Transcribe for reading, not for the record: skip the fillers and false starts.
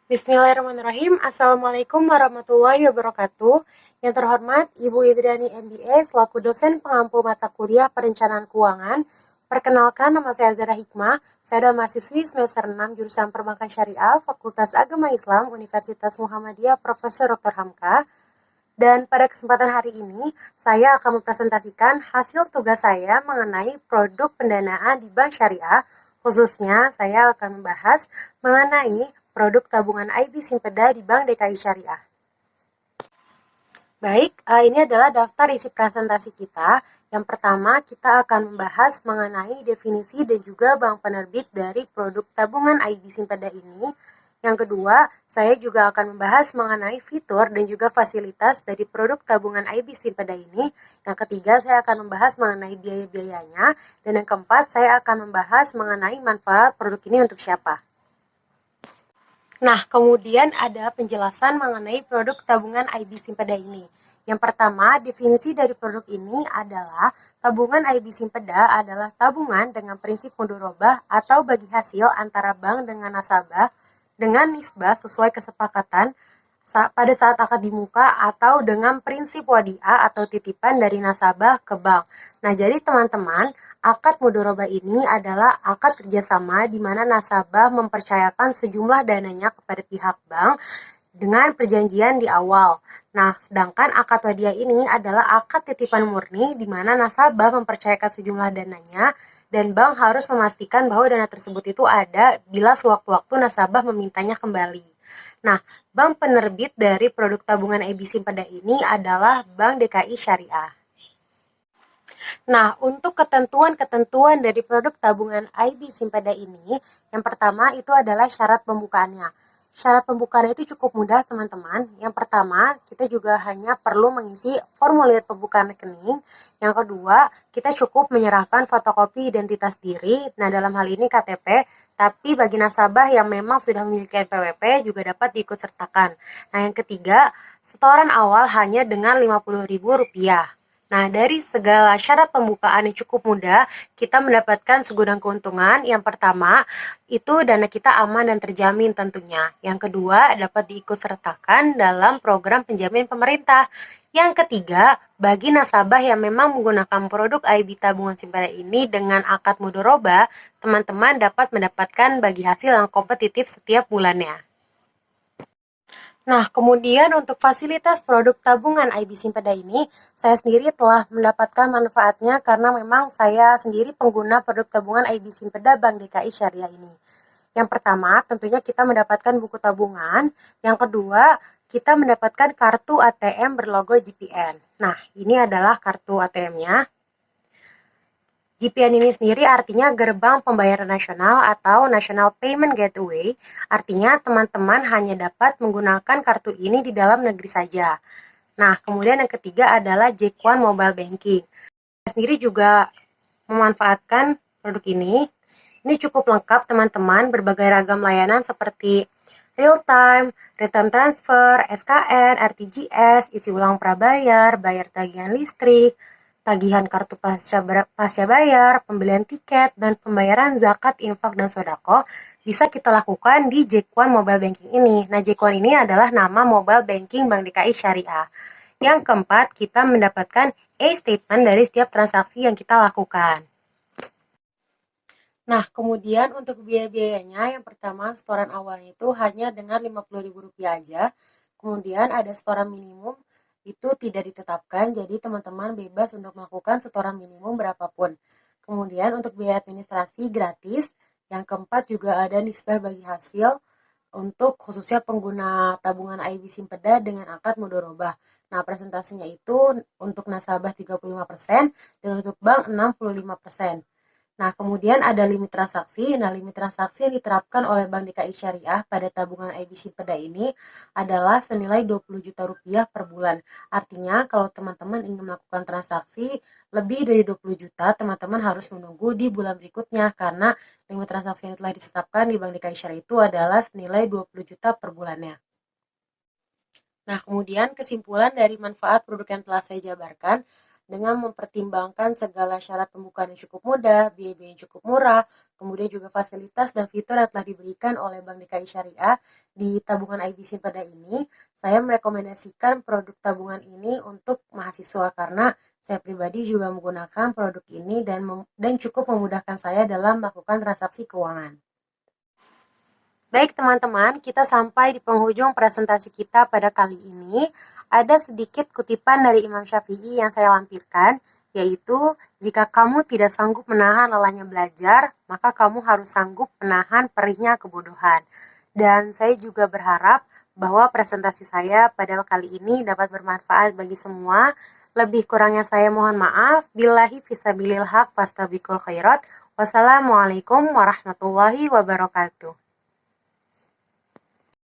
Bismillahirrahmanirrahim. Assalamualaikum warahmatullahi wabarakatuh. Yang terhormat Ibu Idriani MBA selaku dosen pengampu mata kuliah Perencanaan Keuangan. Perkenalkan, nama saya Zara Hikmah. Saya adalah mahasiswi semester 6 jurusan Perbankan Syariah, Fakultas Agama Islam, Universitas Muhammadiyah, Profesor Dr. Hamka. Dan pada kesempatan hari ini, saya akan mempresentasikan hasil tugas saya mengenai produk pendanaan di Bank Syariah. Khususnya, saya akan membahas mengenai produk tabungan IB Simpeda di Bank DKI Syariah. Baik, ini adalah daftar isi presentasi kita. Yang pertama, kita akan membahas mengenai definisi dan juga bank penerbit dari produk tabungan IB Simpeda ini. Yang kedua, saya juga akan membahas mengenai fitur dan juga fasilitas dari produk tabungan IB Simpeda ini. Yang ketiga, saya akan membahas mengenai biaya-biayanya. Dan yang keempat, saya akan membahas mengenai manfaat produk ini untuk siapa. Nah, kemudian ada penjelasan mengenai produk tabungan IB Simpeda ini. Yang pertama, definisi dari produk ini adalah tabungan IB Simpeda adalah tabungan dengan prinsip mudharabah atau bagi hasil antara bank dengan nasabah dengan nisbah sesuai kesepakatan pada saat akad di muka atau dengan prinsip wadiah atau titipan dari nasabah ke bank. Nah, jadi teman-teman, akad mudharabah ini adalah akad kerjasama di mana nasabah mempercayakan sejumlah dananya kepada pihak bank dengan perjanjian di awal. Nah, sedangkan akad wadiah ini adalah akad titipan murni di mana nasabah mempercayakan sejumlah dananya dan bank harus memastikan bahwa dana tersebut itu ada bila sewaktu-waktu nasabah memintanya kembali. Nah, bank penerbit dari produk tabungan IB Simpeda ini adalah Bank DKI Syariah. Nah, untuk ketentuan-ketentuan dari produk tabungan IB Simpeda ini, yang pertama itu adalah syarat pembukaannya. Syarat pembukaan itu cukup mudah, teman-teman. Yang pertama, kita juga hanya perlu mengisi formulir pembukaan rekening. Yang kedua, kita cukup menyerahkan fotokopi identitas diri. Nah, dalam hal ini KTP, tapi bagi nasabah yang memang sudah memiliki NPWP juga dapat diikut sertakan. Nah, yang ketiga, setoran awal hanya dengan Rp50.000. Nah, dari segala syarat pembukaan yang cukup mudah, kita mendapatkan segudang keuntungan. Yang pertama, itu dana kita aman dan terjamin tentunya. Yang kedua, dapat diikutsertakan dalam program penjamin pemerintah. Yang ketiga, bagi nasabah yang memang menggunakan produk IB tabungan simpanan ini dengan akad mudharabah, teman-teman dapat mendapatkan bagi hasil yang kompetitif setiap bulannya. Nah, kemudian untuk fasilitas produk tabungan IB Simpeda ini, saya sendiri telah mendapatkan manfaatnya karena memang saya sendiri pengguna produk tabungan IB Simpeda Bank DKI Syariah ini. Yang pertama, tentunya kita mendapatkan buku tabungan. Yang kedua, kita mendapatkan kartu ATM berlogo GPN. Nah, ini adalah kartu ATM-nya. GPN ini sendiri artinya Gerbang Pembayaran Nasional atau National Payment Gateway, artinya teman-teman hanya dapat menggunakan kartu ini di dalam negeri saja. Nah, kemudian yang ketiga adalah J1 Mobile Banking. Saya sendiri juga memanfaatkan produk ini. Ini cukup lengkap teman-teman, berbagai ragam layanan seperti real time transfer, SKN, RTGS, isi ulang prabayar, bayar tagihan listrik, tagihan kartu pasca bayar, pembelian tiket, dan pembayaran zakat, infak, dan sodako bisa kita lakukan di J1 Mobile Banking ini. Nah, J1 ini adalah nama Mobile Banking Bank DKI Syariah. Yang keempat, kita mendapatkan e-statement dari setiap transaksi yang kita lakukan. Nah, kemudian untuk biaya-biayanya, yang pertama setoran awalnya itu hanya dengan Rp50.000 aja. Kemudian ada setoran minimum, itu tidak ditetapkan, jadi teman-teman bebas untuk melakukan setoran minimum berapapun. Kemudian untuk biaya administrasi gratis. Yang keempat juga ada nisbah bagi hasil untuk khususnya pengguna tabungan IB Simpeda dengan akad mudharabah. Nah, presentasinya itu untuk nasabah 35% dan untuk bank 65%. Nah, kemudian ada limit transaksi. Nah, limit transaksi yang diterapkan oleh Bank DKI Syariah pada tabungan IB Simpeda ini adalah senilai Rp20 juta per bulan. Artinya, kalau teman-teman ingin melakukan transaksi lebih dari 20 juta, teman-teman harus menunggu di bulan berikutnya karena limit transaksi yang telah ditetapkan di Bank DKI Syariah itu adalah senilai 20 juta per bulannya. Nah, kemudian kesimpulan dari manfaat produk yang telah saya jabarkan, dengan mempertimbangkan segala syarat pembukaan yang cukup mudah, biaya yang cukup murah, kemudian juga fasilitas dan fitur yang telah diberikan oleh Bank DKI Syariah di tabungan IB Simpada ini. Saya merekomendasikan produk tabungan ini untuk mahasiswa karena saya pribadi juga menggunakan produk ini dan cukup memudahkan saya dalam melakukan transaksi keuangan. Baik teman-teman, kita sampai di penghujung presentasi kita pada kali ini. Ada sedikit kutipan dari Imam Syafi'i yang saya lampirkan, yaitu, jika kamu tidak sanggup menahan lelahnya belajar, maka kamu harus sanggup menahan perihnya kebodohan. Dan saya juga berharap bahwa presentasi saya pada kali ini dapat bermanfaat bagi semua. Lebih kurangnya saya mohon maaf. Billahi fisabilil haq fastabikul khairat. Wassalamualaikum warahmatullahi wabarakatuh.